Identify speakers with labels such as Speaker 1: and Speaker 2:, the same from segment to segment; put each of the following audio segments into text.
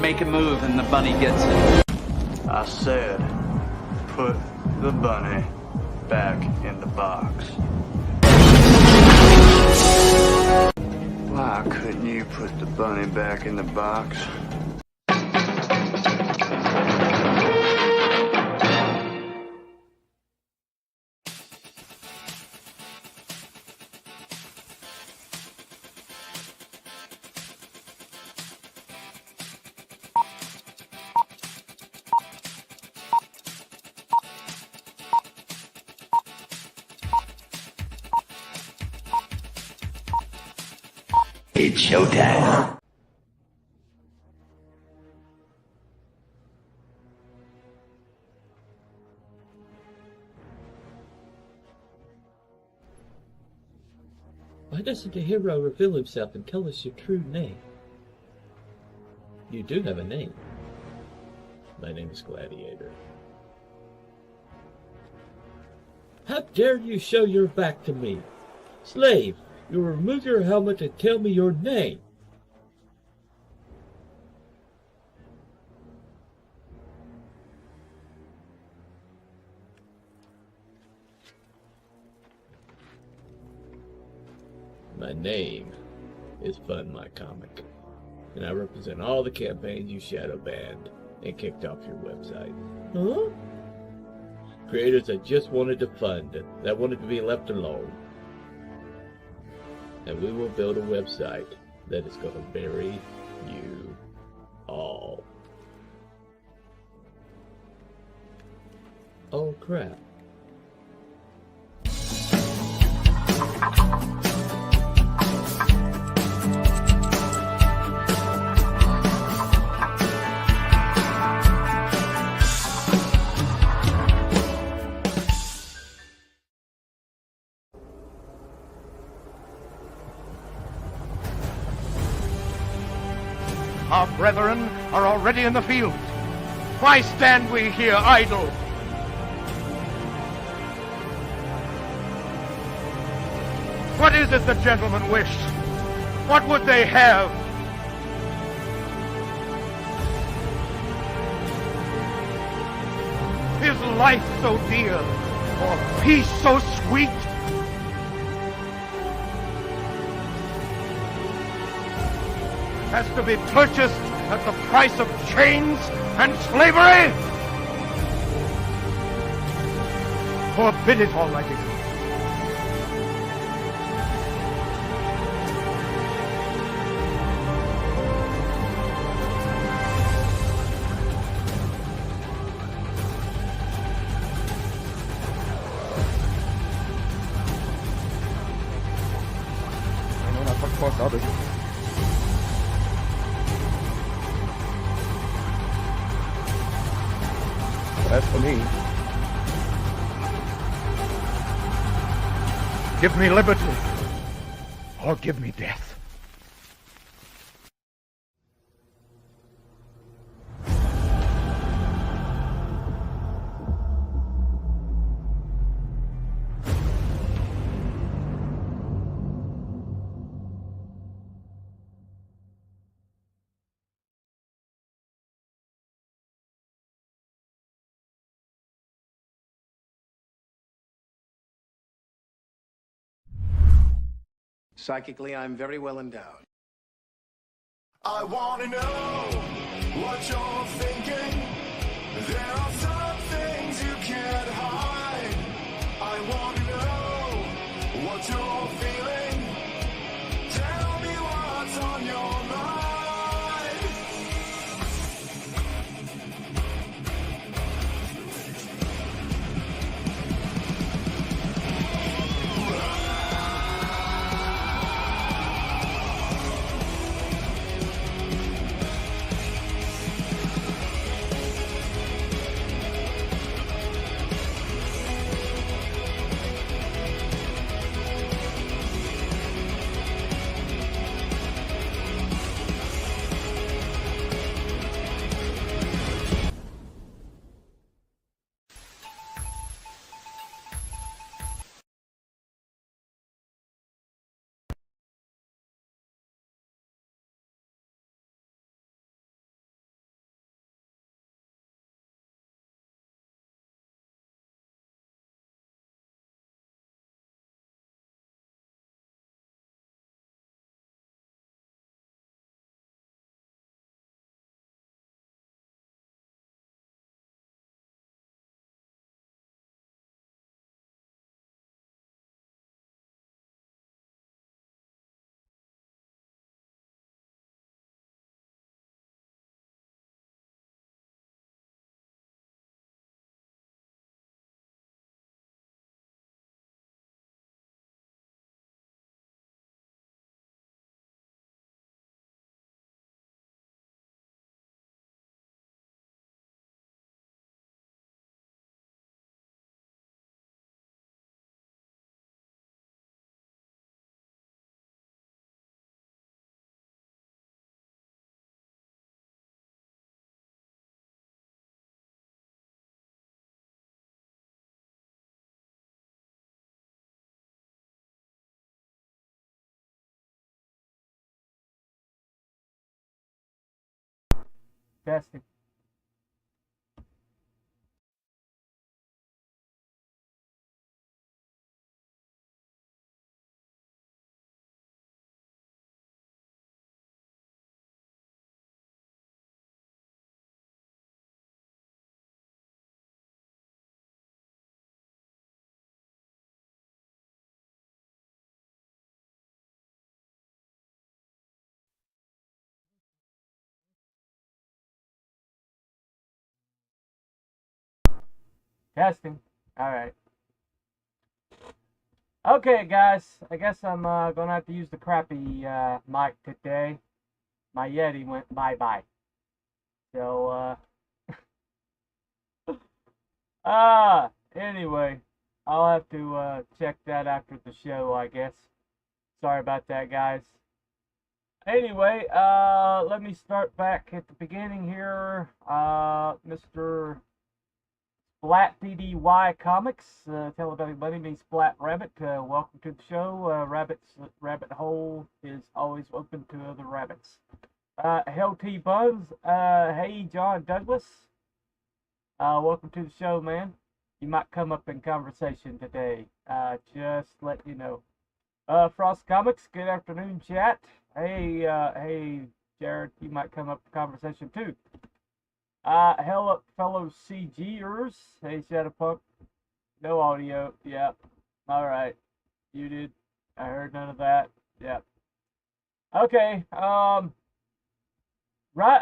Speaker 1: make a move and the bunny gets it.
Speaker 2: I said, put the bunny back in the box. Why couldn't you put the bunny back in the box?
Speaker 3: It's showtime.
Speaker 4: Why doesn't the hero reveal himself and tell us your true name? You do have a name. My name is Gladiator. How dare you show your back to me? Slave, you remove your helmet and tell me your name. My name is Fun My Comic, and I represent all the campaigns you shadow banned and kicked off your website. Huh? Creators that just wanted to fund, that wanted to be left alone. And we will build a website that is going to bury you all. Oh crap.
Speaker 5: Our brethren are already in the field. Why stand we here idle? What is it the gentlemen wish? What would they have? Is life so dear, or peace so sweet? Has to be purchased at the price of chains and slavery? Forbid it, Almighty. I know not what course others. As for me, give me liberty, or give me death.
Speaker 6: Psychically, I'm very well endowed.
Speaker 7: I want to know what you're thinking. There are some things you can't hide. I want to know what you're feeling. Tell me what's on your mind.
Speaker 8: Testing. Testing. All right. Okay, guys. I guess I'm gonna have to use the crappy mic today. My Yeti went bye-bye. So, anyway, I'll have to check that after the show, I guess. Sorry about that, guys. Anyway, let me start back at the beginning here. Mr. Splat DDY Comics, tell everybody me Splat Rabbit. Welcome to the show. Rabbit Hole is always open to other rabbits. Hell T Buns, hey John Douglas. Welcome to the show, man. You might come up in conversation today. Just let you know. Frost Comics, good afternoon, chat. Hey, Jared, you might come up in conversation too. Hello, fellow CGers. Hey, Shadowpunk. No audio. Yep. All right. You did. I heard none of that. Yep. Okay. Right.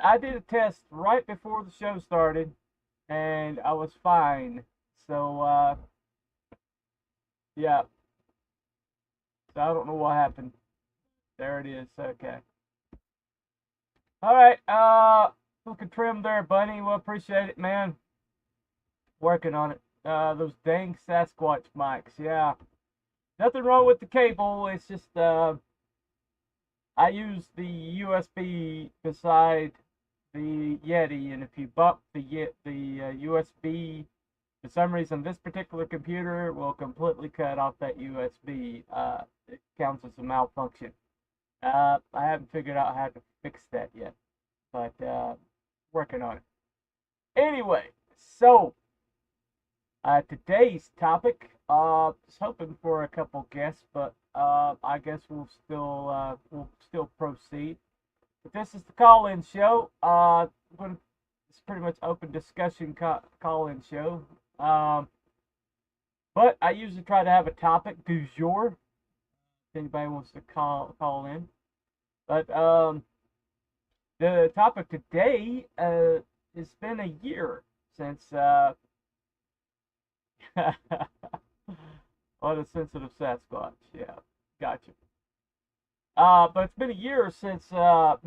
Speaker 8: I did a test right before the show started, and I was fine. So, yeah. So I don't know what happened. There it is. Okay. All right. Looking trim there, Bunny. Well, appreciate it, man. Working on it. Those dang Sasquatch mics. Yeah. Nothing wrong with the cable. It's just I use the USB beside the Yeti, and if you bump the USB, for some reason, this particular computer will completely cut off that USB. It counts as a malfunction. I haven't figured out how to fix that yet, but working on it. Anyway, so today's topic, just hoping for a couple guests, but I guess we'll still proceed. But this is the call-in show. It's pretty much open discussion call-in show. But I usually try to have a topic du jour. If anybody wants to call in. But the topic today, it's been a year since what a sensitive Sasquatch. Yeah, gotcha. But it's been a year since the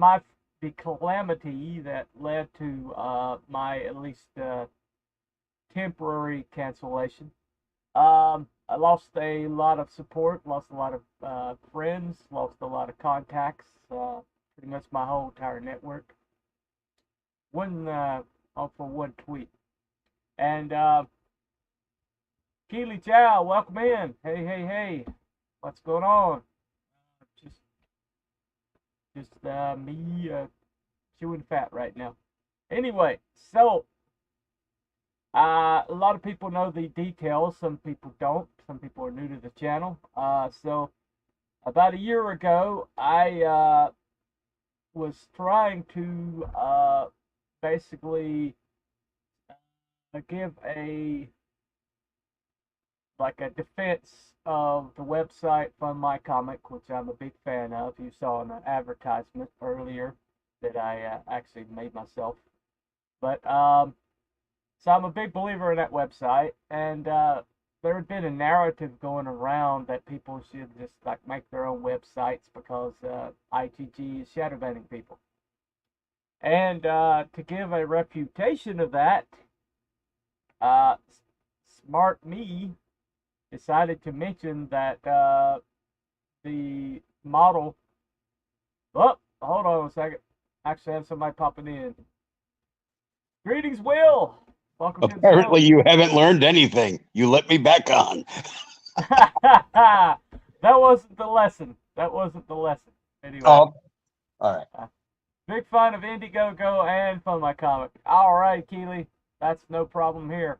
Speaker 8: calamity that led to my at least temporary cancellation. I lost a lot of support, lost a lot of friends, lost a lot of contacts, pretty much my whole entire network. All for one tweet. And Keely Chow, welcome in. Hey. What's going on? Just me chewing fat right now. Anyway, so a lot of people know the details. Some people don't. Some people are new to the channel. So about a year ago, I was trying to basically give a defense of the website Fund My Comic, which I'm a big fan of. You saw an advertisement earlier that I actually made myself. But so I'm a big believer in that website, and there had been a narrative going around that people should just make their own websites because ITG is shadow banning people. And to give a refutation of that, smart me decided to mention that the model. Oh, hold on a second. Actually, I have somebody popping in. Greetings, Will. Welcome
Speaker 3: Apparently,
Speaker 8: to the show.
Speaker 3: you haven't learned anything. You let me back on.
Speaker 8: That wasn't the lesson. Anyway.
Speaker 3: Oh, all right.
Speaker 8: Big fan of Indiegogo and Fun My Comic. All right, Keely, that's no problem here.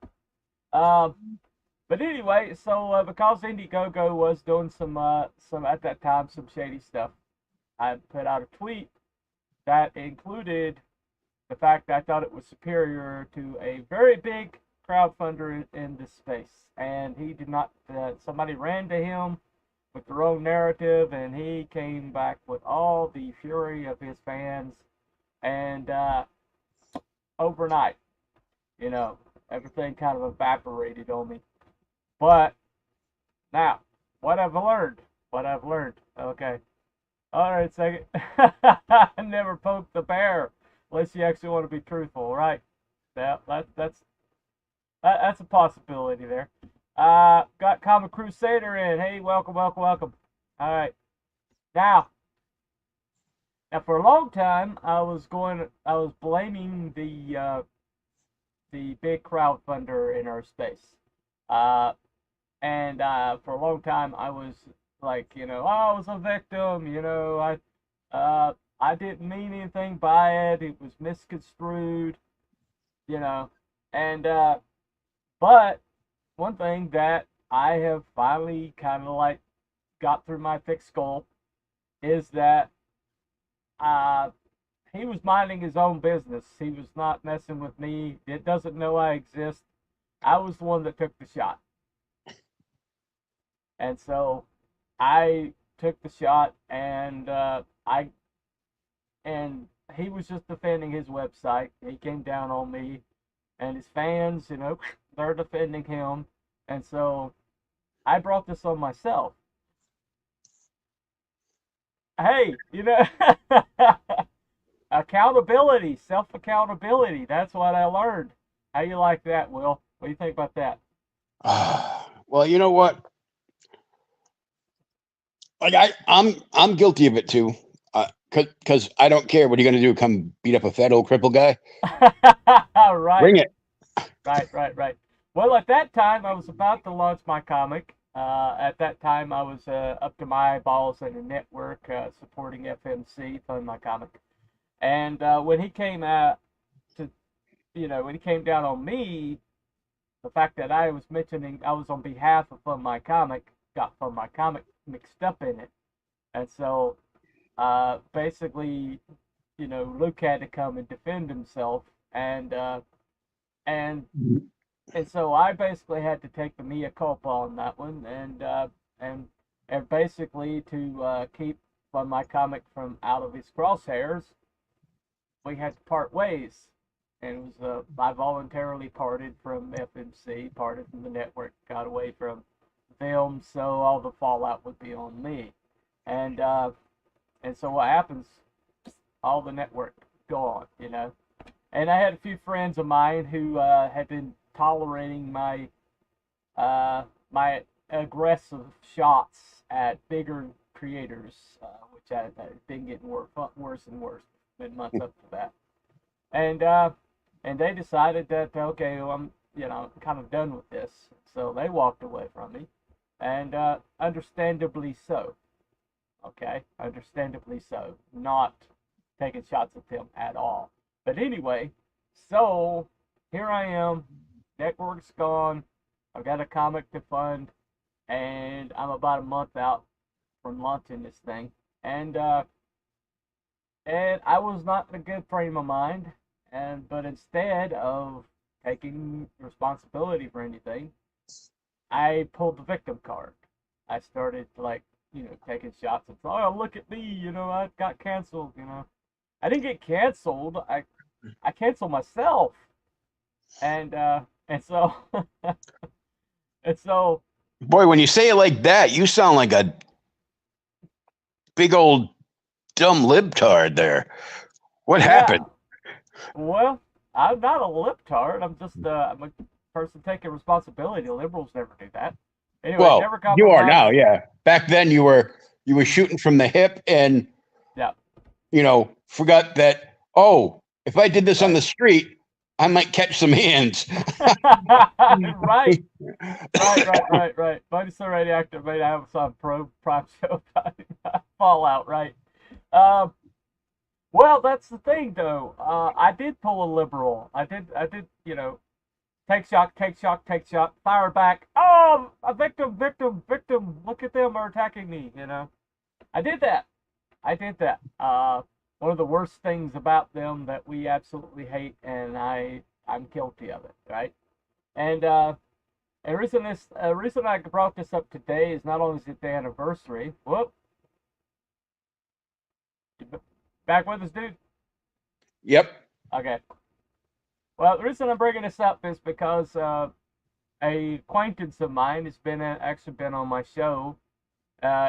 Speaker 8: But anyway, so because Indiegogo was doing some at that time some shady stuff, I put out a tweet that included the fact that I thought it was superior to a very big crowdfunder in this space, and he did not. Somebody ran to him with their own narrative, and he came back with all the fury of his fans, and overnight, everything kind of evaporated on me. But now, what I've learned, okay. All right, second. I never poked the bear, unless you actually want to be truthful, right? Yeah, that's a possibility there. Got Comic Crusader in. Hey, welcome. All right. Now for a long time, I was blaming the big crowdfunder in our space. And for a long time, I was like, I was a victim. I didn't mean anything by it. It was misconstrued. And but one thing that I have finally kind of like got through my thick skull is that he was minding his own business. He was not messing with me. It doesn't know I exist. I was the one that took the shot. And so I took the shot, and he was just defending his website. He came down on me, and his fans, they're defending him. And so I brought this on myself. Hey, accountability, self-accountability. That's what I learned. How you like that, Will? What do you think about that?
Speaker 3: Well, you know what? Like I'm guilty of it too. Because I don't care. What are you going to do? Come beat up a fat old cripple guy?
Speaker 8: Right.
Speaker 3: Bring it.
Speaker 8: Right. Well, at that time, I was about to launch my comic. At that time, I was up to my eyeballs in a network supporting FMC, Fund My Comic. And when he came out when he came down on me, the fact that I was mentioning I was on behalf of Fund My Comic, got Fund My Comic mixed up in it. And so basically, Luke had to come and defend himself, and so I basically had to take the mea culpa on that one, and basically to keep my comic from out of his crosshairs, we had to part ways, and it was I voluntarily parted from FMC, parted from the network, got away from them, so all the fallout would be on me, and so what happens? All the network gone, And I had a few friends of mine who had been tolerating my my aggressive shots at bigger creators, which had been getting worse and worse, been months up to that. And they decided that okay, well, I'm kind of done with this, so they walked away from me, and understandably so. Okay, understandably so. Not taking shots at them at all. But anyway, so here I am. Network's gone. I've got a comic to fund, and I'm about a month out from launching this thing. And I was not in a good frame of mind. But instead of taking responsibility for anything, I pulled the victim card. I started taking shots at, oh, look at me, I got canceled, I didn't get canceled. I canceled myself. And so and so
Speaker 3: Boy, when you say it like that, you sound like a big old dumb libtard there. What happened?
Speaker 8: Well, I'm not a libtard. I'm just I'm a person taking responsibility. Liberals never do that. Anyway,
Speaker 3: Well,
Speaker 8: never
Speaker 3: you are now,
Speaker 8: compromised.
Speaker 3: yeah. Back then, you were shooting from the hip, and
Speaker 8: Yeah.
Speaker 3: Forgot that. Oh, if I did this on the street, I might catch some hands.
Speaker 8: Right. Buddy so radioactive, mate. I have some prime show about Fallout, right? Well, that's the thing, though. I did pull a liberal. I did, you know, take shock, take shock, take shock, fire back. Oh, a victim, victim, victim. Look at them are attacking me, you know. I did that. I did that. One of the worst things about them that we absolutely hate, and I'm guilty of it, right? And reason I brought this up today is not only is it the anniversary. Whoop. Back with us, dude.
Speaker 3: Yep.
Speaker 8: Okay. Well, the reason I'm bringing this up is because a acquaintance of mine has actually been on my show.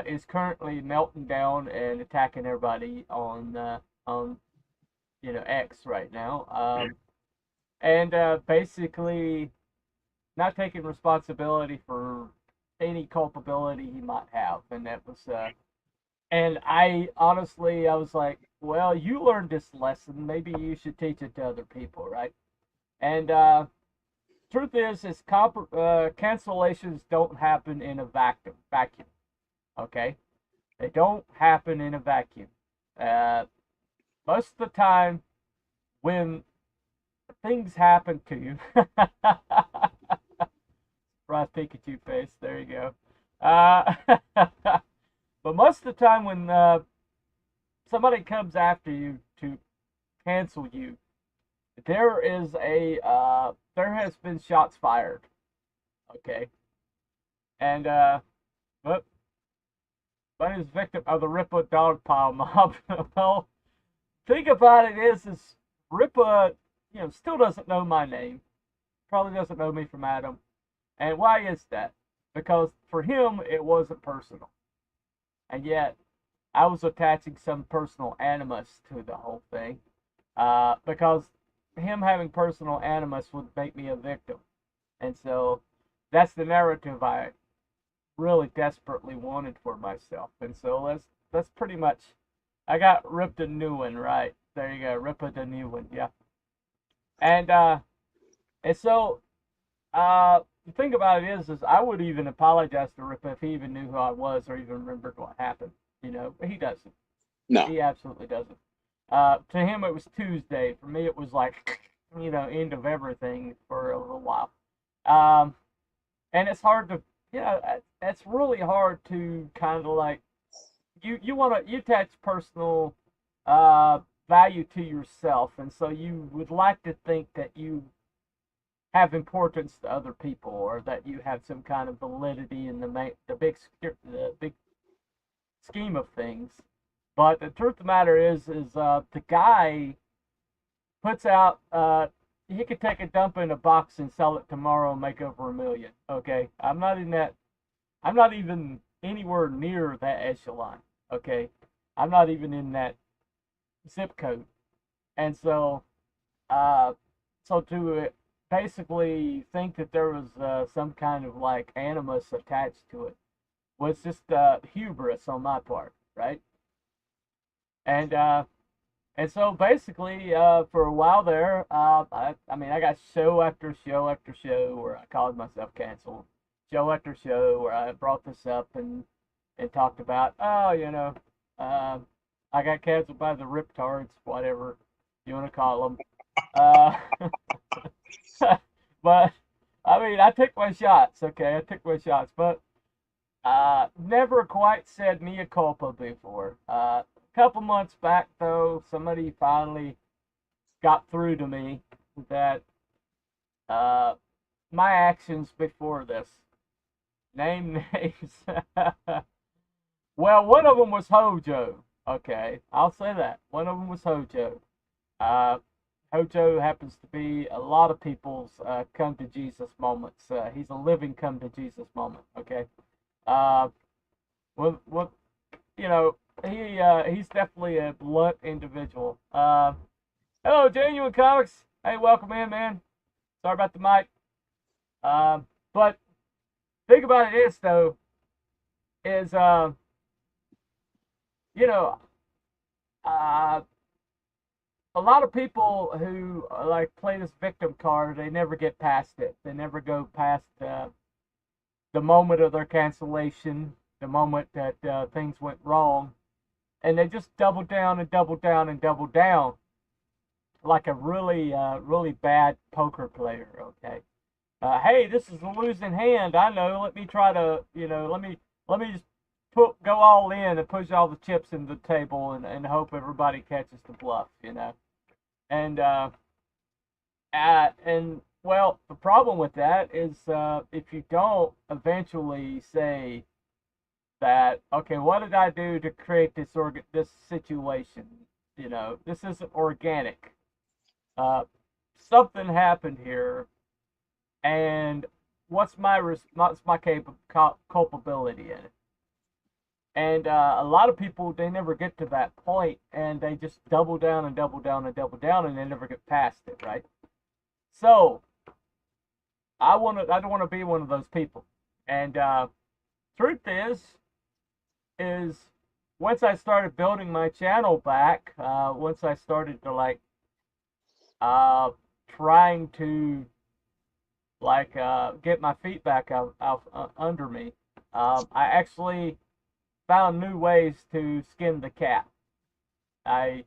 Speaker 8: Is currently melting down and attacking everybody on X right now. And basically not taking responsibility for any culpability he might have, and that was and I honestly I was like, well, you learned this lesson, maybe you should teach it to other people, right? And truth is cancellations don't happen in a vacuum. Okay, they don't happen in a vacuum. Most of the time, when things happen to you, Surprise Pikachu face. There you go. But most of the time, when somebody comes after you to cancel you, there has been shots fired. Okay, and but is victim of the Ripa dogpile mob. Well, thing about it is Ripa, still doesn't know my name. Probably doesn't know me from Adam. And why is that? Because for him, it wasn't personal. And yet, I was attaching some personal animus to the whole thing. Because him having personal animus would make me a victim. And so, that's the narrative I really desperately wanted for myself. And so that's pretty much, I got ripped a new one, right? There you go, rip a new one, yeah. And so the thing about it is I would even apologize to Rip if he even knew who I was or even remembered what happened. But he doesn't.
Speaker 3: No.
Speaker 8: He absolutely doesn't. To him it was Tuesday. For me it was like, end of everything for a little while. And it's hard to, it's really hard to kind of like, you attach personal value to yourself, and so you would like to think that you have importance to other people, or that you have some kind of validity in the big scheme of things. But the truth of the matter is the guy puts out, he could take a dump in a box and sell it tomorrow and make over $1 million. Okay, I'm not even anywhere near that echelon. Okay, I'm not even in that zip code, and so to basically think that there was some kind of like animus attached to it was just hubris on my part, right? And so basically, for a while there, I got show after show after show where I called myself canceled. Show after show where I brought this up and talked about, I got canceled by the riptards, whatever you want to call them. But, I took my shots, okay? I took my shots, but never quite said mea culpa before. Couple months back, though, somebody finally got through to me that my actions before this, name names. Well, one of them was Hojo. Okay, I'll say that. One of them was Hojo. Hojo happens to be a lot of people's come to Jesus moments. He's a living come to Jesus moment. Okay. He's definitely a blunt individual. Hello, Genuine Comics. Hey, welcome in, man. Sorry about the mic. But think about it is though, is a lot of people who like play this victim card, they never get past it. They never go past the moment of their cancellation, the moment that things went wrong, and they just double down and double down and double down, like a really really bad poker player. Okay, hey, this is a losing hand. I know. Let me try to, let me just go all in and push all the chips in the table and hope everybody catches the bluff. And and well, the problem with that is if you don't eventually say that, okay, what did I do to create this situation? This isn't organic. Something happened here, and what's my culpability in it? And a lot of people, they never get to that point, and they just double down and double down and double down, and they never get past it, right? So I don't want to be one of those people. And truth is once I started building my channel back, once I started to trying to get my feet back out under me, I actually found new ways to skin the cat. I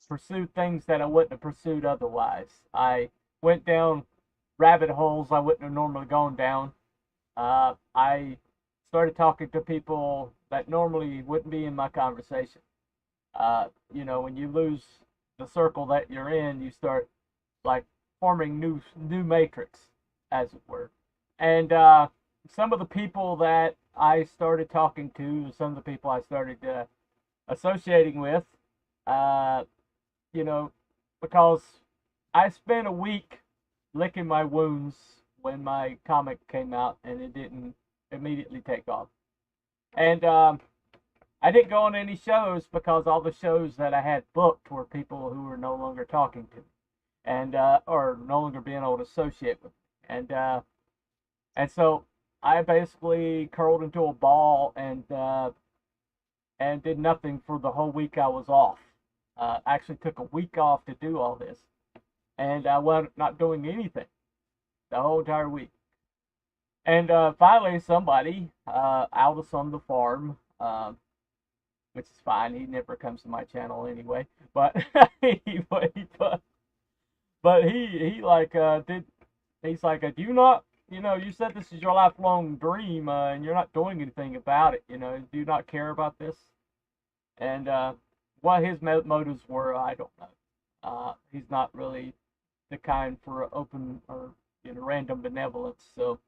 Speaker 8: pursued things that I wouldn't have pursued otherwise. I went down rabbit holes I wouldn't have normally gone down. I started talking to people that normally wouldn't be in my conversation. When you lose the circle that you're in, you start forming new matrix, as it were. And some of the people that I started talking to, some of the people I started associating with, because I spent a week licking my wounds when my comic came out, and it didn't immediately take off. And I didn't go on any shows because all the shows that I had booked were people who were no longer talking to me, and or no longer being able to associate with me. And so I basically curled into a ball and did nothing for the whole week I was off. Actually took a week off to do all this, and I wound up not doing anything the whole entire week. And finally, somebody out us on the farm, which is fine. He never comes to my channel anyway. But anyway, but he did. He's like, do you not? You said this is your lifelong dream, and you're not doing anything about it. Do you not care about this? And what his motives were, I don't know. He's not really the kind for open or random benevolence. So,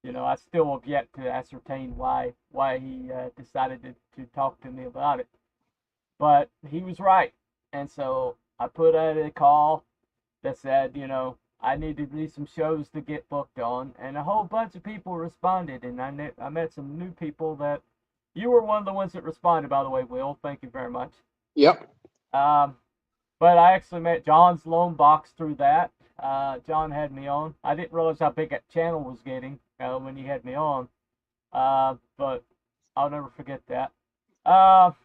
Speaker 8: I still have yet to ascertain why he decided to talk to me about it. But he was right, and so I put out a call that said, I need some shows to get booked on, and a whole bunch of people responded, and I met some new people that you were one of the ones that responded, by the way, Will. Thank you very much.
Speaker 3: Yep.
Speaker 8: But I actually met John's Lone Box through that. John had me on. I didn't realize how big that channel was getting when he had me on, but I'll never forget that. Shadowpunk,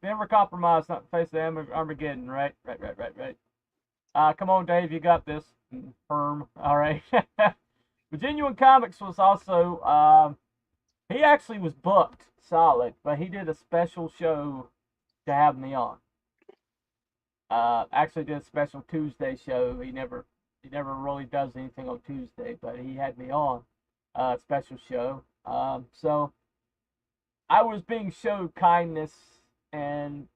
Speaker 8: never compromise, not face the Armageddon, right? Right. Come on, Dave, you got this. Firm. All right. But Genuine Comics was also, he actually was booked solid, but he did a special show to have me on. Actually did a special Tuesday show. He never really does anything on Tuesday, but he had me on a special show. So I was being showed kindness and,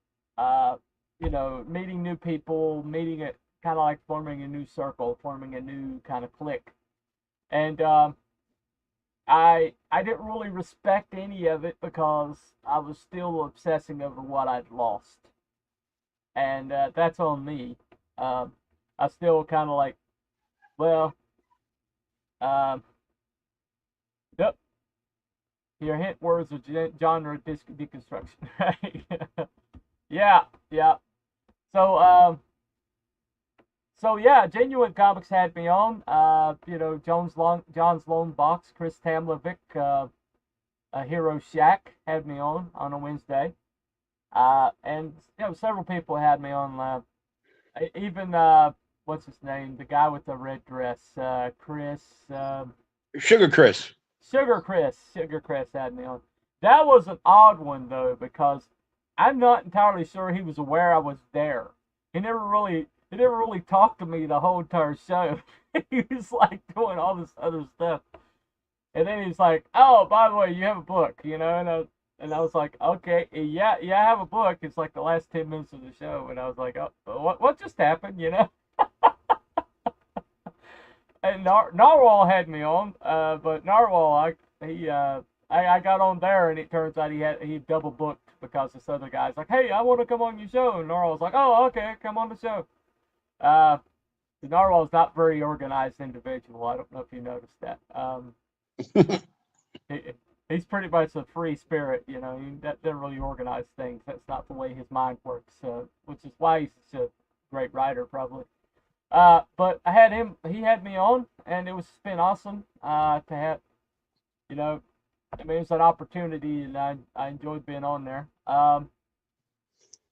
Speaker 8: meeting new people, meeting it kind of like forming a new circle, forming a new kind of clique. And I didn't really respect any of it because I was still obsessing over what I'd lost. And that's on me. I still kind of yep. Your hint words are genre deconstruction, right? Yeah. So yeah, Genuine Comics had me on. John's Lone Box, Chris Tamlovic, Hero Shack had me on a Wednesday. And several people had me on. Even what's his name? The guy with the red dress, Chris.
Speaker 3: Sugar Chris.
Speaker 8: Sugar Chris had me on. That was an odd one though, because I'm not entirely sure he was aware I was there. He never really talked to me the whole entire show. He was like doing all this other stuff. And then he's like, "Oh, by the way, you have a book, and I was like, "Okay, yeah, I have a book." It's like the last 10 minutes of the show, and I was like, "Oh, what just happened?" And Narwhal had me on, but Narwhal, I got on there, and it turns out he double booked because this other guy's like, "Hey, I want to come on your show," and Narwhal's like, "Oh, okay, come on the show." Uh, the Narwhal's not very organized individual. I don't know if you noticed that. He, he's pretty much a free spirit, He doesn't really organize things. That's not the way his mind works, which is why he's such a great writer, probably. But I had him. He had me on, and it's been awesome to have. It's an opportunity, and I enjoyed being on there.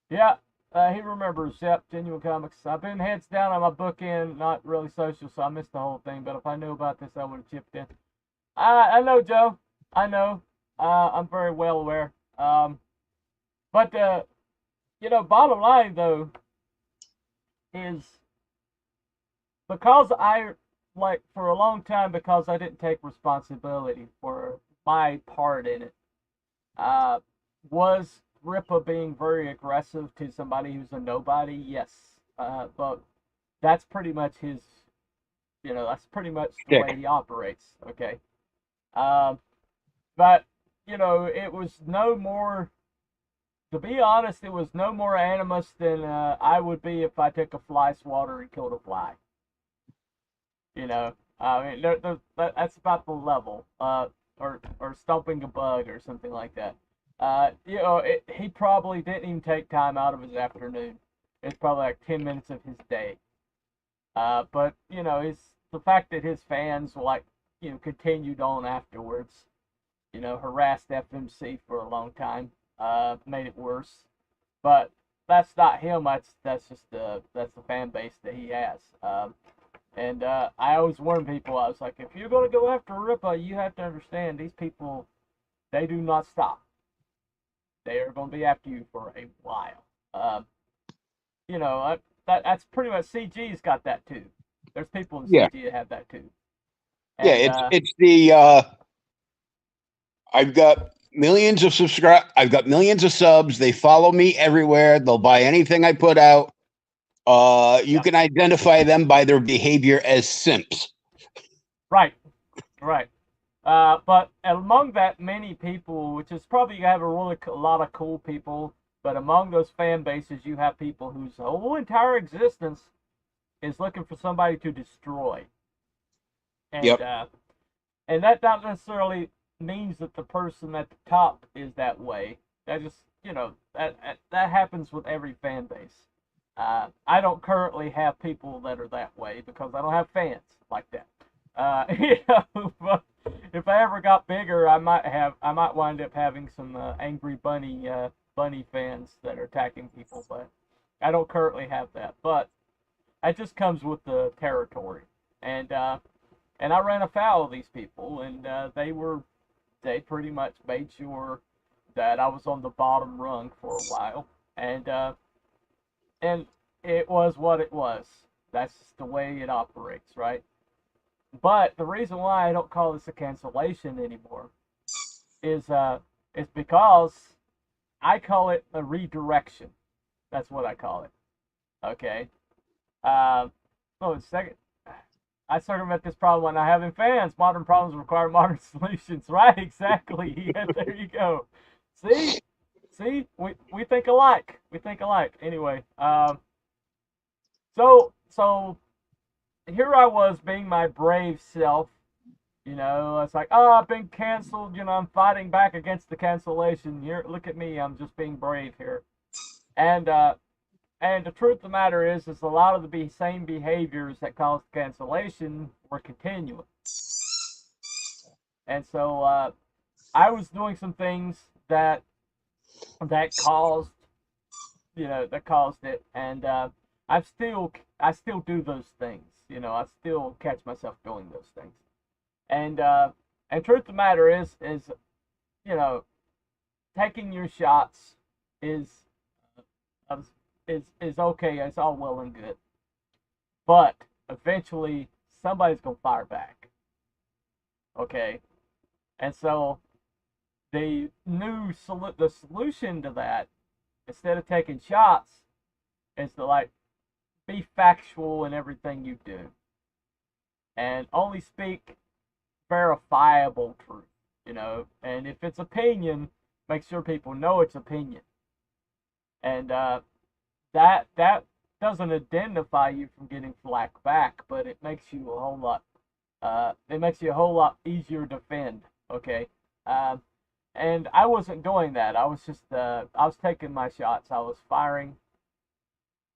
Speaker 8: Yeah, he remembers. Yep, Genuine Comics. I've been heads down on my book end, not really social, so I missed the whole thing. But if I knew about this, I would have chipped in. I know, Joe. I know. I'm very well aware. But bottom line though is because for a long time, because I didn't take responsibility for my part in it. Was Ripa being very aggressive to somebody who's a nobody? Yes. But that's pretty much that's pretty much the way he operates. Okay. But it was no more. To be honest, it was no more animus than I would be if I took a fly swatter and killed a fly. I mean, that's about the level. Or stomping a bug or something like that. He probably didn't even take time out of his afternoon. It's probably like 10 minutes of his day. But the fact that his fans continued on afterwards, harassed FMC for a long time, made it worse. But that's not him. That's just that's the fan base that he has. And I always warn people, I was like, if you're going to go after Ripa, you have to understand these people, they do not stop. They are going to be after you for a while. That's pretty much CG's got that too. There's people in CG that have that too. And,
Speaker 3: it's the I've got millions of I've got millions of subs. They follow me everywhere. They'll buy anything I put out. You can identify them by their behavior as simps.
Speaker 8: Right. But among that many people, which is probably you have a lot of cool people, but among those fan bases, you have people whose whole entire existence is looking for somebody to destroy. And and that not necessarily means that the person at the top is that way. That just that happens with every fan base. I don't currently have people that are that way because I don't have fans like that. But if I ever got bigger, I might wind up having some angry bunny fans that are attacking people, but I don't currently have that. But it just comes with the territory, and I ran afoul of these people, and they pretty much made sure that I was on the bottom rung for a while, and it was what it was. That's just the way it operates, right? But the reason why I don't call this a cancellation anymore is because I call it a redirection. That's what I call it. Okay. Second. I circumvent this problem when I having fans. Modern problems require modern solutions. Right? Exactly. Yeah, there you go. See, we think alike. We think alike. Anyway. So here I was being my brave self. It's like, oh, I've been canceled. I'm fighting back against the cancellation. Here, look at me. I'm just being brave here. And the truth of the matter is a lot of the same behaviors that caused cancellation were continuing. And so I was doing some things that caused it, and I still do those things. I still catch myself doing those things. And truth of the matter is taking your shots is is okay. It's all well and good, but eventually somebody's gonna fire back. Okay, and so the the solution to that, instead of taking shots, is to like be factual in everything you do, and only speak verifiable truth. You know, and if it's opinion, make sure people know it's opinion, and that doesn't identify you from getting flack back, but it makes you a whole lot easier to defend. Okay, and I wasn't doing that. I was just I was taking my shots. I was firing,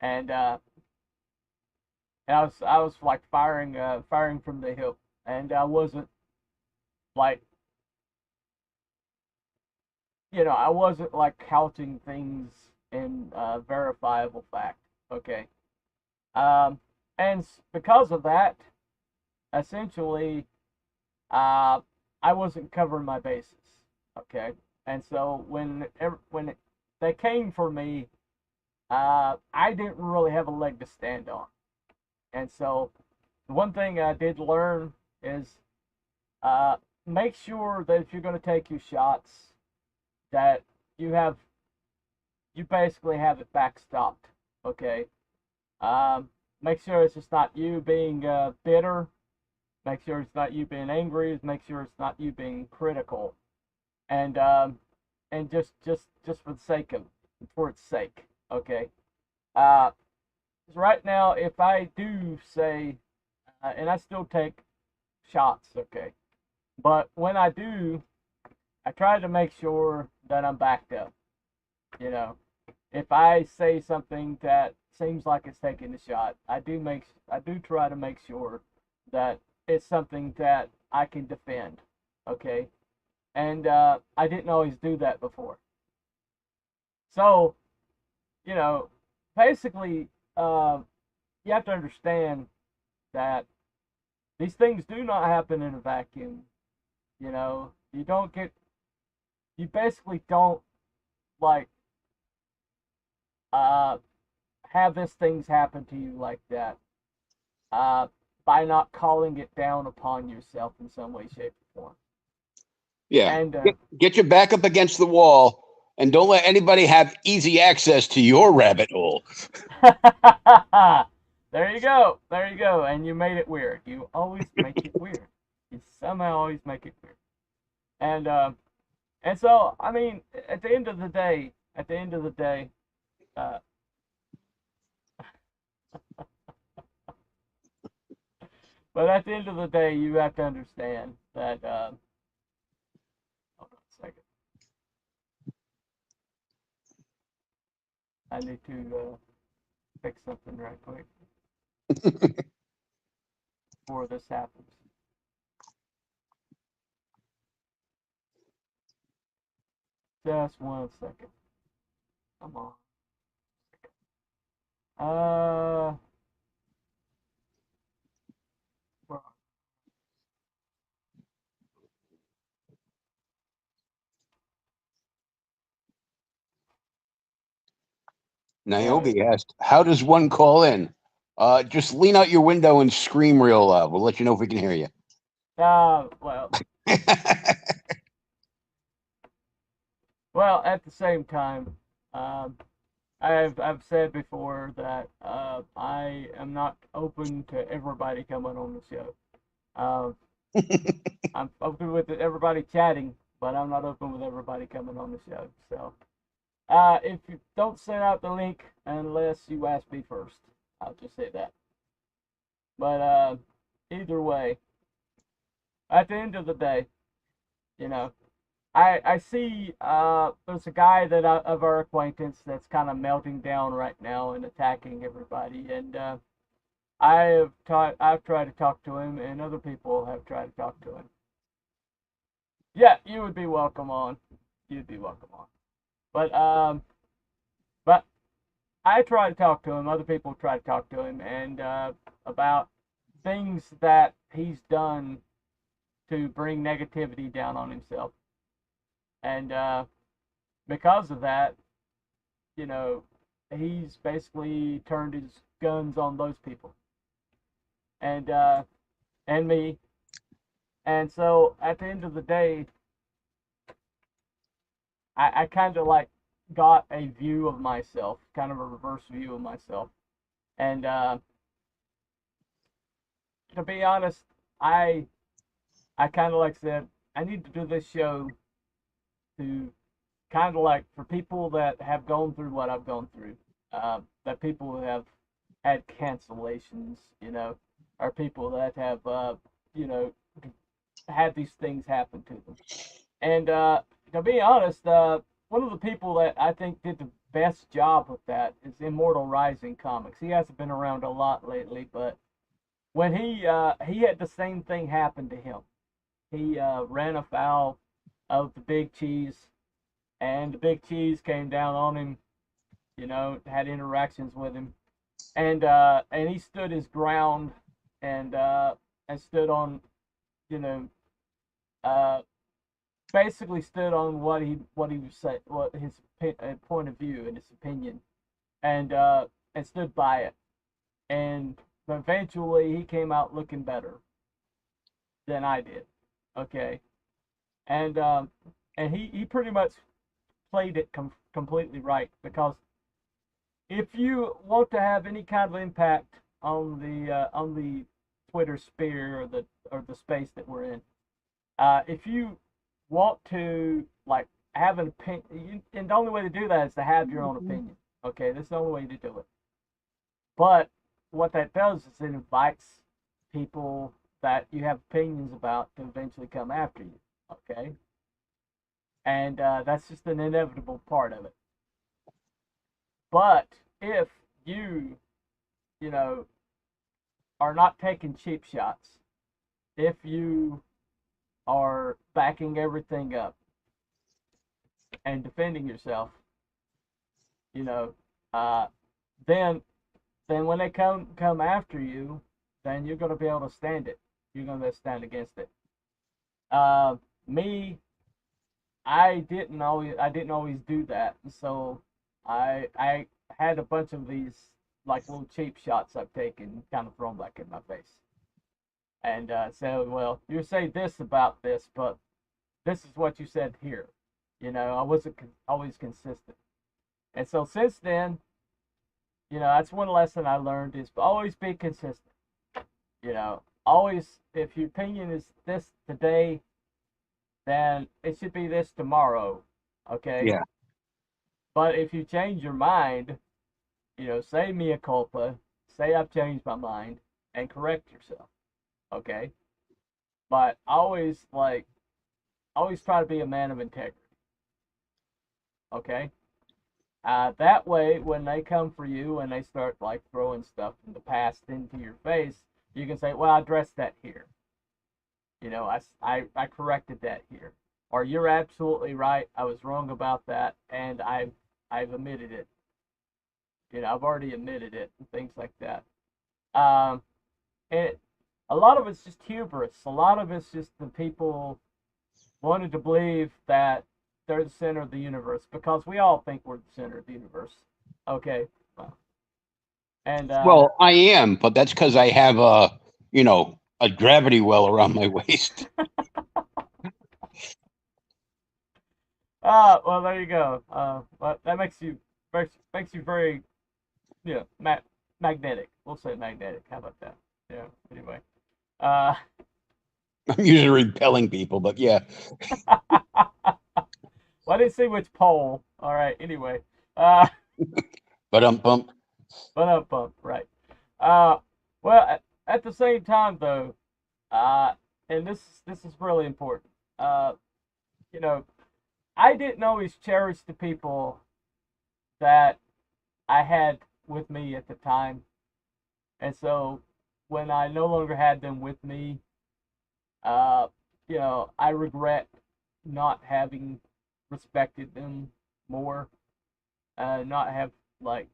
Speaker 8: and I was like firing from the hip, and I wasn't like, I wasn't like couching things in verifiable fact. Okay, and because of that, essentially, I wasn't covering my bases. Okay, and so when they came for me, I didn't really have a leg to stand on, and so the one thing I did learn is make sure that if you're going to take your shots, that you basically have it backstopped. Okay, make sure it's just not you being bitter. Make sure it's not you being angry. Make sure it's not you being critical, and just for the sake of for its sake. Okay. Right now, if I do say, and I still take shots. Okay, but when I do, I try to make sure that I'm backed up. You know, if I say something that seems like it's taking a shot, I do try to make sure that it's something that I can defend. Okay, and I didn't always do that before. So, basically, you have to understand that these things do not happen in a vacuum. You basically don't like have these things happen to you like that by not calling it down upon yourself in some way, shape, or form.
Speaker 3: Yeah.
Speaker 8: And
Speaker 3: Get your back up against the wall and don't let anybody have easy access to your rabbit hole.
Speaker 8: there you go. There you go. And you made it weird. You always make it weird. You somehow always make it weird. And so, I mean, at the end of the day, but at the end of the day, you have to understand that. Hold on a second. I need to fix something right quick before this happens. Just 1 second. Come on. Where
Speaker 3: Niobe asked, how does one call in? Just lean out your window and scream real loud. We'll let you know if we can hear you.
Speaker 8: well, at the same time, I've said before that I am not open to everybody coming on the show. I'm open with everybody chatting, but I'm not open with everybody coming on the show. So, if you don't send out the link unless you ask me first, I'll just say that. But either way, at the end of the day, I see there's a guy of our acquaintance that's kind of melting down right now and attacking everybody, and I've tried to talk to him, and other people have tried to talk to him. Yeah, you would be welcome on. You'd be welcome on. But I try to talk to him. Other people try to talk to him, and about things that he's done to bring negativity down on himself. And because of that, you know, he's basically turned his guns on those people and me. And so at the end of the day, I kind of like got a view of myself, kind of a reverse view of myself. And to be honest, I kind of like said I need to do this show to kind of like for people that have gone through what I've gone through, that people who have had cancellations, you know, or people that have, you know, had these things happen to them. And to be honest, one of the people that I think did the best job with that is Immortal Rising Comics. He hasn't been around a lot lately, but when he had the same thing happen to him. He ran afoul of the Big Cheese, and the Big Cheese came down on him. You know, had interactions with him, and he stood his ground, and stood on, you know, uh, basically stood on what he was saying, what his point of view and his opinion, and stood by it, and eventually he came out looking better than I did. Okay, and he pretty much played it completely right, because if you want to have any kind of impact on the Twitter sphere, or the space that we're in, if you want to like have an opinion, and the only way to do that is to have your own opinion. Okay, that's the only way to do it. But what that does is it invites people that you have opinions about to eventually come after you. Okay, and that's just an inevitable part of it. But if you, you know, are not taking cheap shots, if you are backing everything up and defending yourself, you know, uh, then when they come after you, then you're going to be able to stand it. You're going to stand against it. Me, I didn't always do that, so I had a bunch of these like little cheap shots I've taken kind of thrown back in my face, and so, well, you say this about this, but this is what you said here. You know, I wasn't always consistent, and so since then, you know, that's one lesson I learned is always be consistent. You know, always, if your opinion is this today, then it should be this tomorrow. Okay?
Speaker 3: Yeah.
Speaker 8: But if you change your mind, you know, say mea culpa, say I've changed my mind, and correct yourself. Okay? But always try to be a man of integrity. Okay? That way, when they come for you and they start like throwing stuff from the past into your face, you can say, "Well, I addressed that here. You know, I corrected that here." Or, "You're absolutely right. I was wrong about that, and I've admitted it. You know, I've already admitted it," and things like that. And a lot of it's just hubris. A lot of it's just the people wanted to believe that they're the center of the universe, because we all think we're the center of the universe. Okay. And
Speaker 3: Well, I am, but that's because I have a gravity well around my waist.
Speaker 8: well, there you go. Well, that makes you very, you know, magnetic. We'll say magnetic. How about that? Yeah. Anyway.
Speaker 3: I'm usually repelling people, but yeah.
Speaker 8: Well, I didn't see which pole. All right. Anyway.
Speaker 3: But pump.
Speaker 8: Right. Well, at the same time, though, and this is really important. You know, I didn't always cherish the people that I had with me at the time, and so when I no longer had them with me, you know, I regret not having respected them more, not have like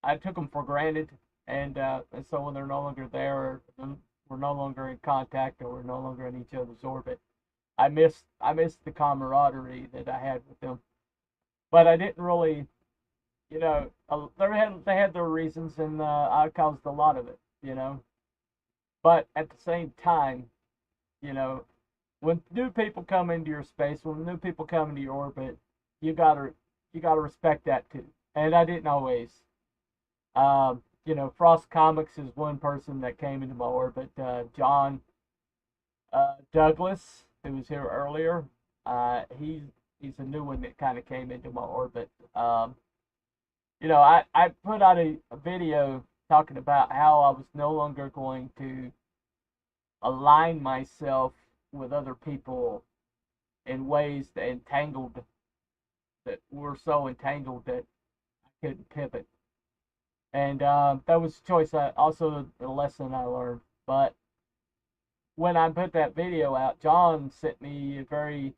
Speaker 8: I took them for granted, and so when they're no longer there, or we're no longer in contact, or we're no longer in each other's orbit, I miss the camaraderie that I had with them, but I didn't really, they had their reasons, and I caused a lot of it, But at the same time, you know, when new people come into your space, when new people come into your orbit, you gotta respect that too. And I didn't always. Frost Comics is one person that came into my orbit. John Douglas, who was here earlier, he's a new one that kind of came into my orbit. I put out a video talking about how I was no longer going to align myself with other people in ways that were so entangled that I couldn't pivot. And that was a choice. Also, a lesson I learned. But when I put that video out, John sent me a very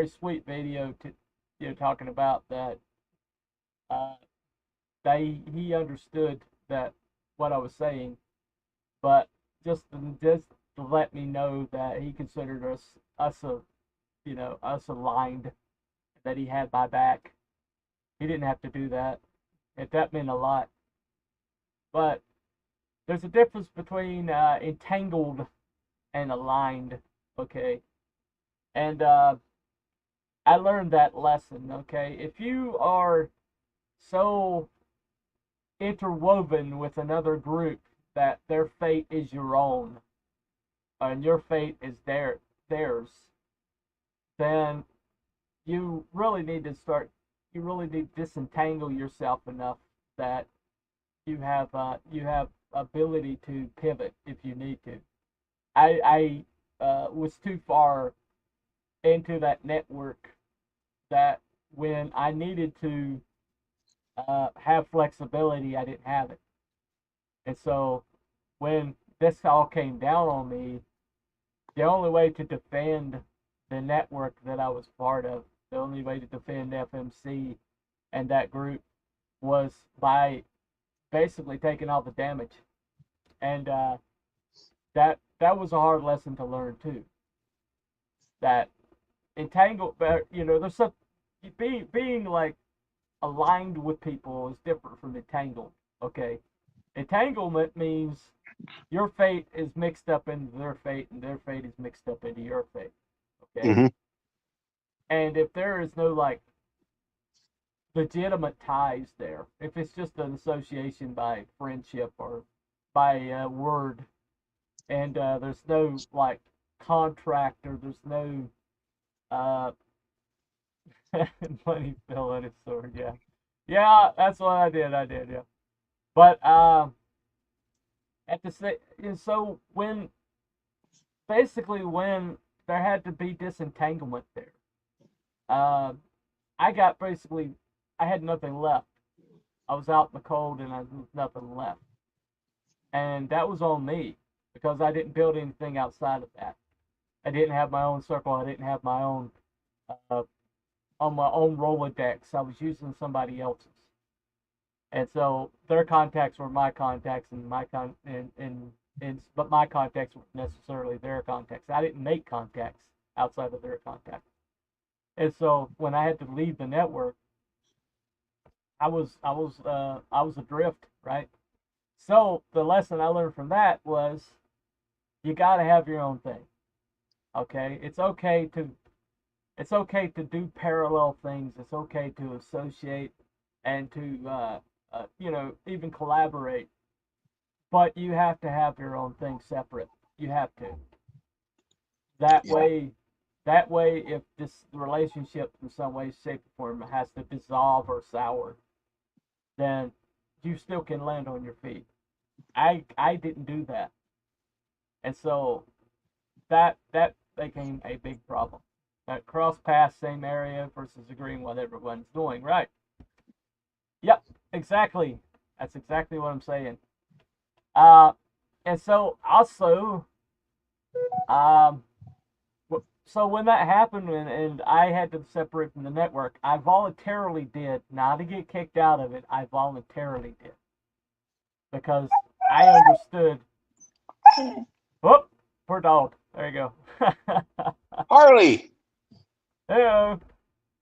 Speaker 8: sweet video talking about that. Uh, he understood that what I was saying, but just to let me know that he considered us aligned, that he had my back. He didn't have to do that. That meant a lot. But there's a difference between entangled and aligned, okay? And I learned that lesson, okay? If you are so interwoven with another group that their fate is your own, and your fate is theirs, then you really need to disentangle yourself enough that you have ability to pivot if you need to. I was too far into that network that when I needed to have flexibility, I didn't have it. And so when this all came down on me, the only way to defend the network that I was part of, the only way to defend FMC and that group was by basically taking all the damage. And that was a hard lesson to learn too. That entangled, there's some being like aligned with people is different from entangled. Okay, entanglement means your fate is mixed up into their fate, and their fate is mixed up into your fate. Okay, and if there is no like legitimate ties there, if it's just an association by friendship or by word, and there's no like contract, or there's no money fell on his sword. Yeah, that's what I did. Yeah, but at the same, so when there had to be disentanglement there, I got basically I had nothing left. I was out in the cold and I had nothing left, and that was on me because I didn't build anything outside of that. I didn't have my own circle. I didn't have my own on my own Rolodex. I was using somebody else's. And so their contacts were my contacts, and but my contacts weren't necessarily their contacts. I didn't make contacts outside of their contacts. And so when I had to leave the network, I was adrift, right? So the lesson I learned from that was you got to have your own thing. Okay? It's okay to do parallel things. It's okay to associate and to even collaborate. But you have to have your own thing separate. You have to. That way, if this relationship in some way, shape, or form has to dissolve or sour, then you still can land on your feet. I didn't do that, and so that became a big problem. That cross paths, same area versus agreeing what everyone's doing, right? Yep, exactly. That's exactly what I'm saying. And so also, so when that happened and I had to separate from the network, I voluntarily did, not to get kicked out of it. I voluntarily did because I understood. Whoop, poor dog. There you go.
Speaker 3: Harley.
Speaker 8: Hello.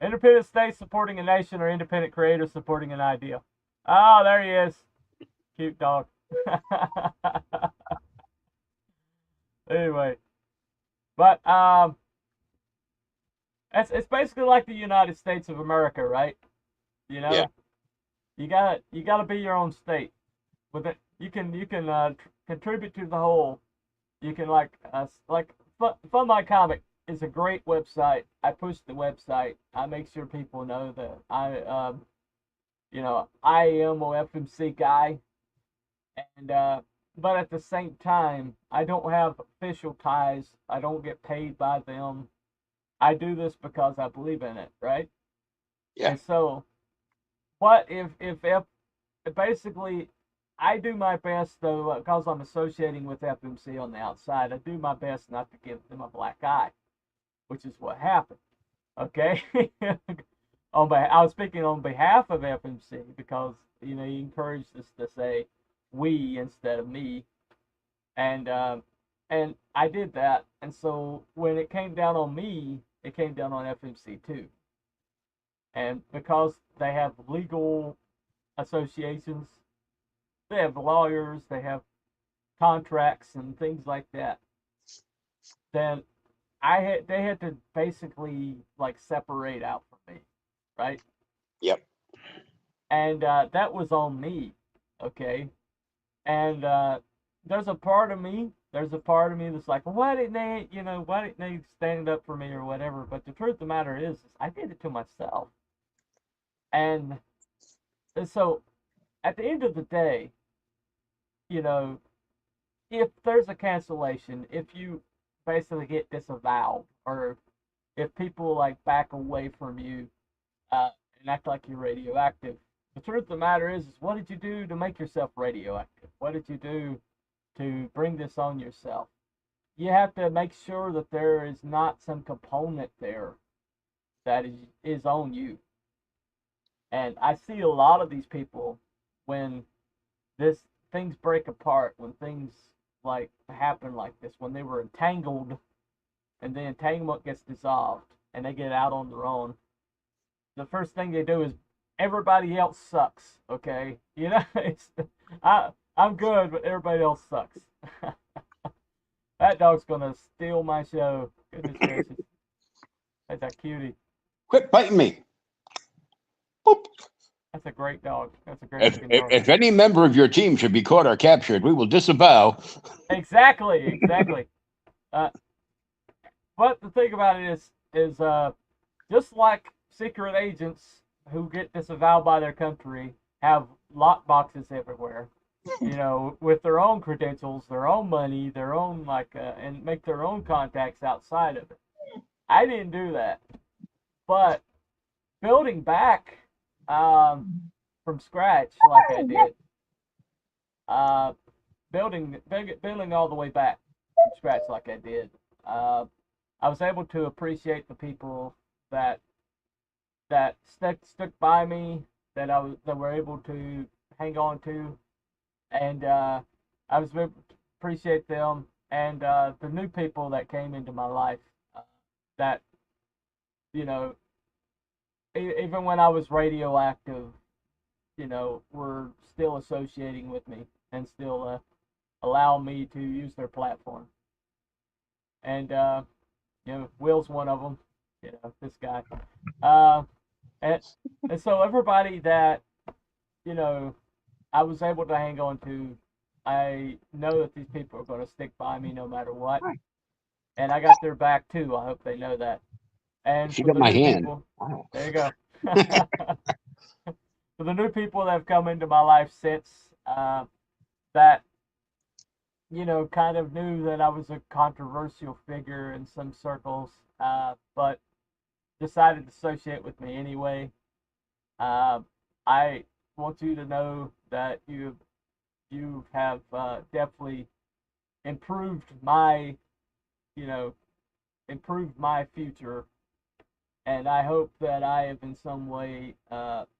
Speaker 8: Independent states supporting a nation or independent creators supporting an idea. Oh, there he is. Cute dog. Anyway, but it's basically like the United States of America, right? You know,
Speaker 3: Yeah.
Speaker 8: you gotta be your own state. With it, you can contribute to the whole. You can like Fun My Comic is a great website. I push the website. I make sure people know that I am a FMC guy, and but at the same time, I don't have official ties. I don't get paid by them. I do this because I believe in it, right?
Speaker 3: Yeah.
Speaker 8: And so, what if basically I do my best though because I'm associating with FMC on the outside. I do my best not to give them a black eye, which is what happened. Okay, I was speaking on behalf of FMC because he encouraged us to say we instead of me, and I did that, and so when it came down on me, it came down on FMC too, and because they have legal associations, they have lawyers, they have contracts and things like that. Then they had to basically like separate out from me, right?
Speaker 3: Yep.
Speaker 8: And that was on me, okay. And there's a part of me that's like, well, why didn't they stand up for me or whatever? But the truth of the matter is I did it to myself. And so at the end of the day, if there's a cancellation, if you basically get disavowed, or if people like back away from you and act like you're radioactive, the truth of the matter is what did you do to make yourself radioactive? What did you do to bring this on yourself? You have to make sure that there is not some component there that is on you. And I see a lot of these people when this things break apart, when things like happen like this, when they were entangled and the entanglement gets dissolved and they get out on their own, the first thing they do is everybody else sucks. Okay, I'm good, but everybody else sucks. That dog's gonna steal my show. Goodness gracious, that's a cutie.
Speaker 3: Quit biting me. Boop.
Speaker 8: That's a great dog. That's a great looking dog.
Speaker 3: If any member of your team should be caught or captured, we will disavow.
Speaker 8: Exactly. But the thing about it is just like secret agents who get disavowed by their country have lock boxes everywhere, with their own credentials, their own money, their own and make their own contacts outside of it. I didn't do that, but building back from scratch like I did, building all the way back from scratch like I did. I was able to appreciate the people that stuck by me, that were able to hang on to, and I was able to appreciate them, and the new people that came into my life, that even when I was radioactive, were still associating with me and still allow me to use their platform. And Will's one of them. This guy. And so everybody that I was able to hang on to, I know that these people are going to stick by me no matter what, and I got their back too. I hope they know that. And
Speaker 3: She
Speaker 8: for
Speaker 3: got
Speaker 8: the
Speaker 3: my
Speaker 8: new
Speaker 3: hand.
Speaker 8: people,
Speaker 3: Wow.
Speaker 8: there you go. For the new people that have come into my life since, that kind of knew that I was a controversial figure in some circles, but decided to associate with me anyway. I want you to know that you have definitely improved my future, and I hope that I have in some way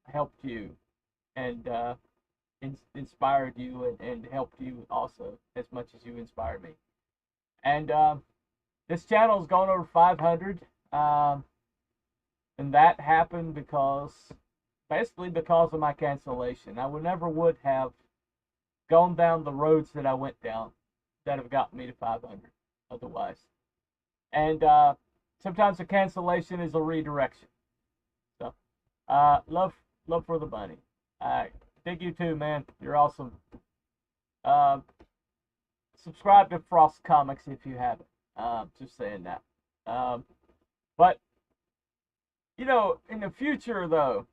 Speaker 8: helped you and inspired you and helped you also as much as you inspired me. And this channel has gone over 500. And that happened basically because of my cancellation. I would have gone down the roads that I went down that have gotten me to 500 otherwise. And sometimes a cancellation is a redirection. So, love for the bunny. Dig you too, man. You're awesome. Subscribe to Frost Comics if you haven't. Just saying that. But you know, in the future though,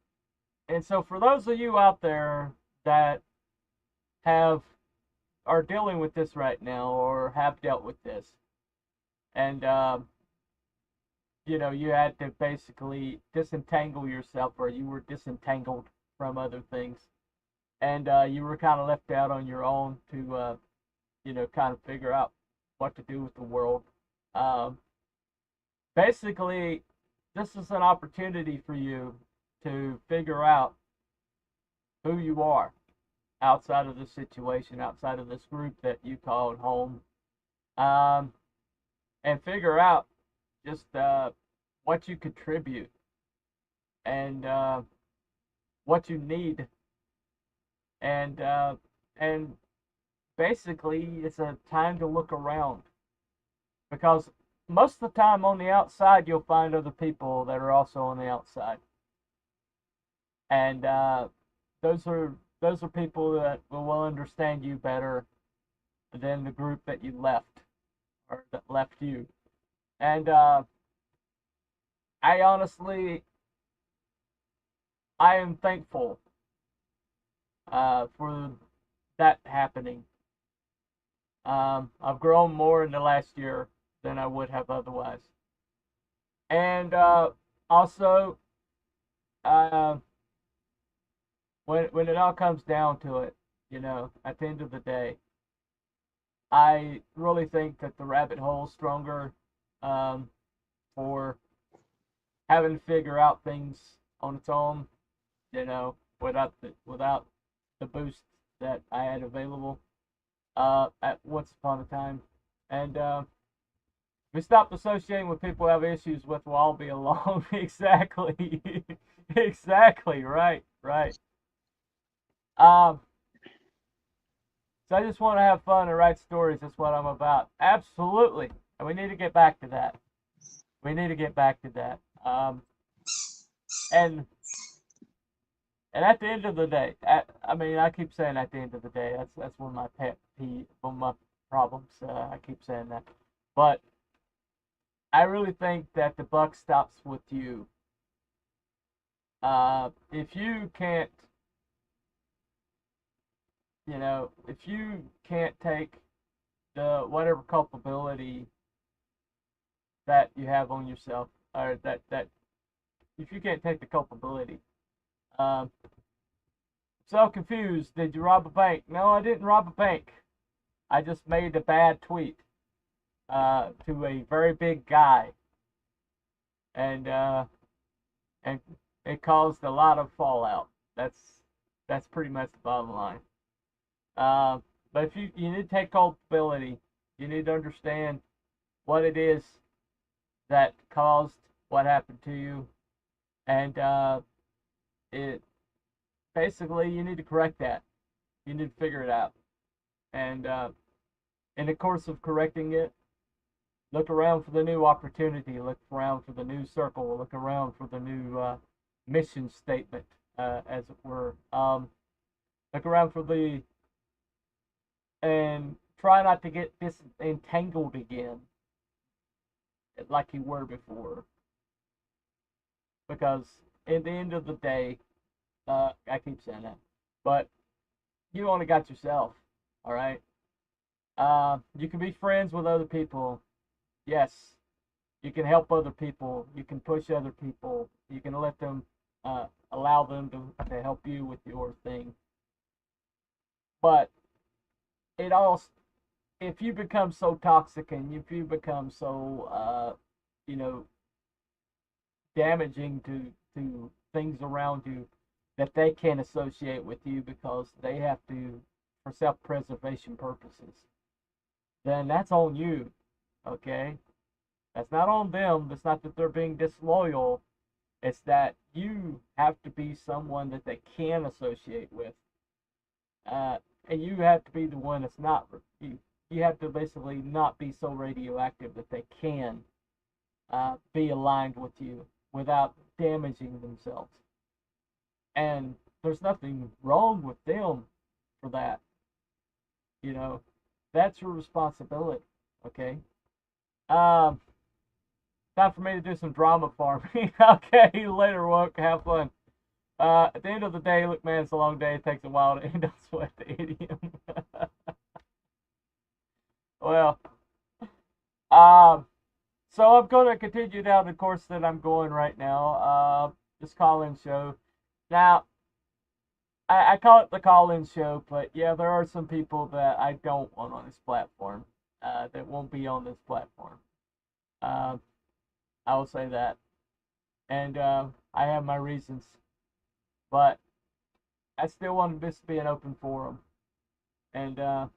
Speaker 8: and so for those of you out there that are dealing with this right now or have dealt with this, and you know, you had to basically disentangle yourself, or you were disentangled from other things, and you were kind of left out on your own to you know, kind of figure out what to do with the world. Basically, this is an opportunity for you to figure out who you are outside of this situation, outside of this group that you called home, and figure out just what you contribute and what you need, and basically it's a time to look around, because most of the time on the outside you'll find other people that are also on the outside, and those are people that will understand you better than the group that you left, or that left you. And I honestly, I am thankful for that happening. I've grown more in the last year than I would have otherwise. And also, when it all comes down to it, you know, at the end of the day, I really think that the rabbit hole is stronger for having to figure out things on its own, you know, without the boost that I had available at once upon a time. And we stopped associating with people who have issues with, we'll all be alone. Exactly. Exactly. Right. So I just want to have fun and write stories. That's what I'm about. Absolutely. And we need to get back to that. And at the end of the day, I mean, I keep saying at the end of the day, that's one of my one of my problems. I keep saying that. But I really think that the buck stops with you. If you can't, you know, if you can't take the whatever culpability that you have on yourself, or that if you can't take the culpability, so confused. Did you rob a bank? No, I didn't rob a bank. I just made a bad tweet to a very big guy, and it caused a lot of fallout. That's pretty much the bottom line. But if you need to take culpability, you need to understand what it is that caused what happened to you, and it basically you need to correct that. You need to figure it out, and in the course of correcting it, look around for the new opportunity, look around for the new circle, look around for the new mission statement, as it were. Look around for and try not to get disentangled again like you were before. Because at the end of the day, I keep saying that, but you only got yourself, all right? You can be friends with other people. Yes, you can help other people. You can push other people. You can let them, allow them to help you with your thing. But if you become so toxic and if you become so, you know, damaging to things around you that they can't associate with you because they have to, for self-preservation purposes, then that's on you, okay? That's not on them. It's not that they're being disloyal. It's that you have to be someone that they can associate with, and you have to be the one that's not. You have to basically not be so radioactive that they can be aligned with you without damaging themselves. And there's nothing wrong with them for that. You know, that's your responsibility. Okay. Time for me to do some drama farming. Okay, later, woke. Have fun. At the end of the day, look, man, it's a long day. It takes a while to end up sweat the idiom. Well, so I'm going to continue down the course that I'm going right now. This call-in show. Now, I call it the call-in show, but yeah, there are some people that I don't want on this platform, that won't be on this platform. I will say that. And I have my reasons. But I still want this to be an open forum. And, oh,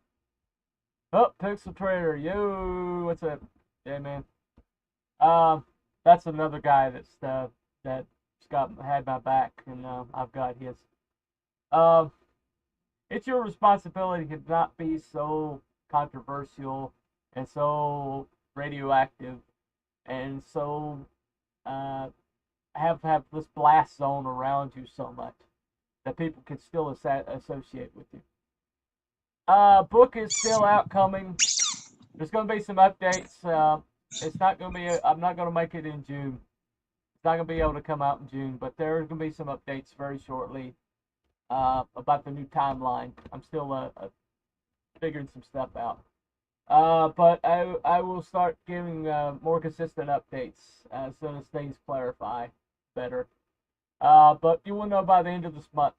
Speaker 8: Pixel Trader, yo, what's up? Yeah, man. That's another guy that's had my back, and I've got his. It's your responsibility to not be so controversial and so radioactive and so have this blast zone around you so much that people can still associate with you. Book is still out coming. There's going to be some updates. It's not going to be. I'm not going to make it in June. It's not going to be able to come out in June, but there's going to be some updates very shortly about the new timeline. I'm still figuring some stuff out. But I will start giving more consistent updates as soon as things clarify better. But you will know by the end of this month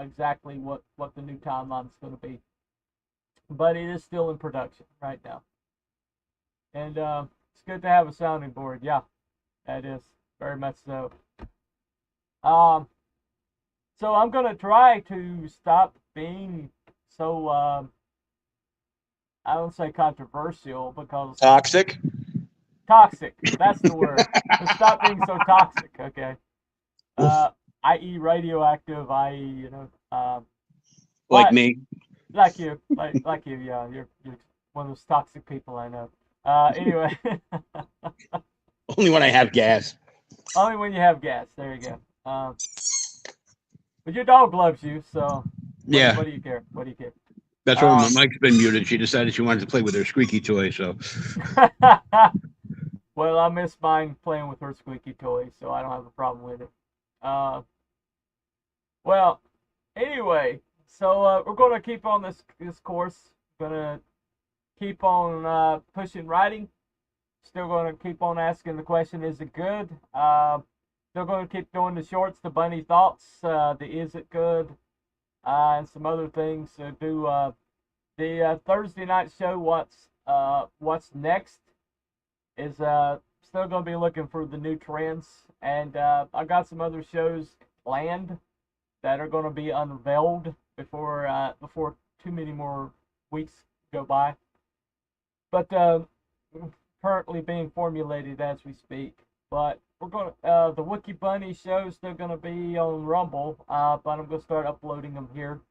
Speaker 8: exactly what the new timeline is going to be. But it is still in production right now. And it's good to have a sounding board. Yeah, that is. Very much so. So I'm going to try to stop being so, I don't say controversial because...
Speaker 3: Toxic?
Speaker 8: Toxic. That's the word. To stop being so toxic, okay? I.e. radioactive, i.e., you know...
Speaker 3: like me?
Speaker 8: Like you. Like you, yeah. You're one of those toxic people I know. Anyway.
Speaker 3: Only when I have gas.
Speaker 8: Only when you have gas. There you go. But your dog loves you, so
Speaker 3: Yeah.
Speaker 8: What do you care? What do you care?
Speaker 3: That's why my mic's been muted. She decided she wanted to play with her squeaky toy, so.
Speaker 8: Well, I miss mine playing with her squeaky toy, so I don't have a problem with it. Well, anyway, so we're going to keep on this course. Going to keep on pushing writing. Still going to keep on asking the question, is it good? Still going to keep doing the shorts, the bunny thoughts, the is it good, and some other things. So do the Thursday night show, what's next, is still going to be looking for the new trends. And I got some other shows planned that are going to be unveiled before too many more weeks go by. But currently being formulated as we speak. But we're going to, the Wookie Bunny show is still going to be on Rumble, but I'm going to start uploading them here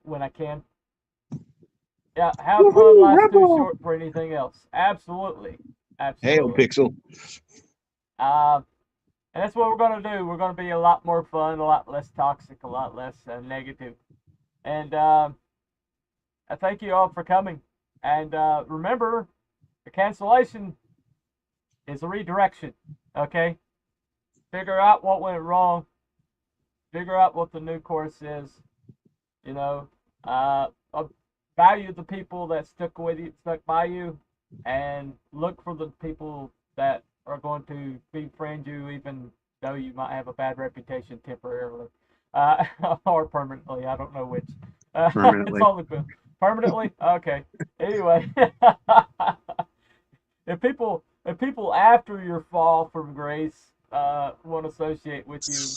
Speaker 8: when I can. Yeah, have fun, life's too short for anything else. Absolutely. Absolutely.
Speaker 3: Hey, Pixel.
Speaker 8: And that's what we're going to do. We're going to be a lot more fun, a lot less toxic, a lot less negative. And I thank you all for coming. And remember, the cancellation is a redirection, okay? Figure out what went wrong. Figure out what the new course is. You know, value the people that stuck by you, and look for the people that are going to befriend you, even though you might have a bad reputation temporarily, or permanently. I don't know which.
Speaker 3: Permanently.
Speaker 8: It's only permanently. Okay. Anyway, if people after your fall from grace want to associate with you,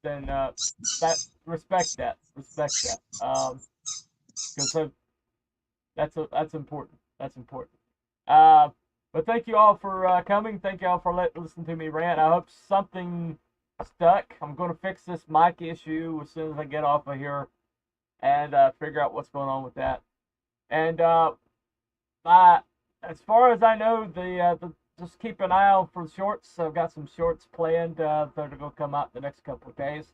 Speaker 8: then respect that. Because that's important. That's important. But thank you all for coming. Thank you all for listening to me rant. I hope something stuck. I'm going to fix this mic issue as soon as I get off of here and figure out what's going on with that. And as far as I know, just keep an eye out for the shorts. I've got some shorts planned that are going to come out the next couple of days.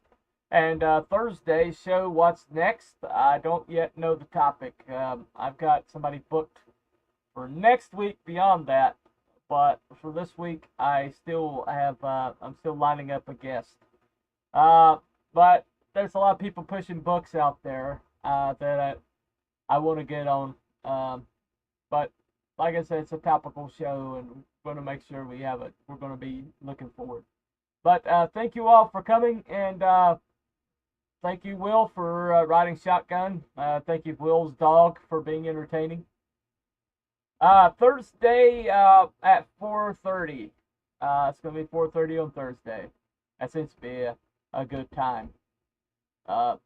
Speaker 8: And Thursday's show, What's Next? I don't yet know the topic. I've got somebody booked for next week beyond that. But for this week, I still have, I'm still lining up a guest. But there's a lot of people pushing books out there that I want to get on. But like I said, it's a topical show, and we're going to make sure we have it. We're going to be looking forward. But thank you all for coming, and thank you, Will, for riding shotgun. Thank you, Will's dog, for being entertaining. Thursday at 4:30. It's going to be 4:30 on Thursday. That seems to be a good time. Not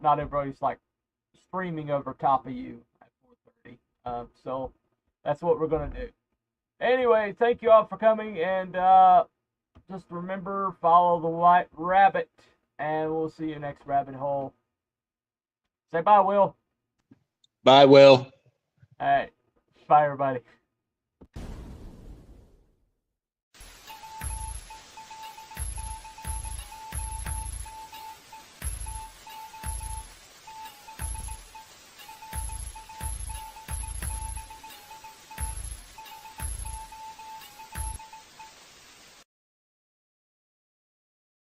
Speaker 8: everybody's like screaming over top of you at 4:30. So that's what we're going to do. Anyway, thank you all for coming, and just remember, follow the white rabbit, and we'll see you next rabbit hole. Say bye, Will.
Speaker 3: Bye, Will.
Speaker 8: All right. Bye, everybody.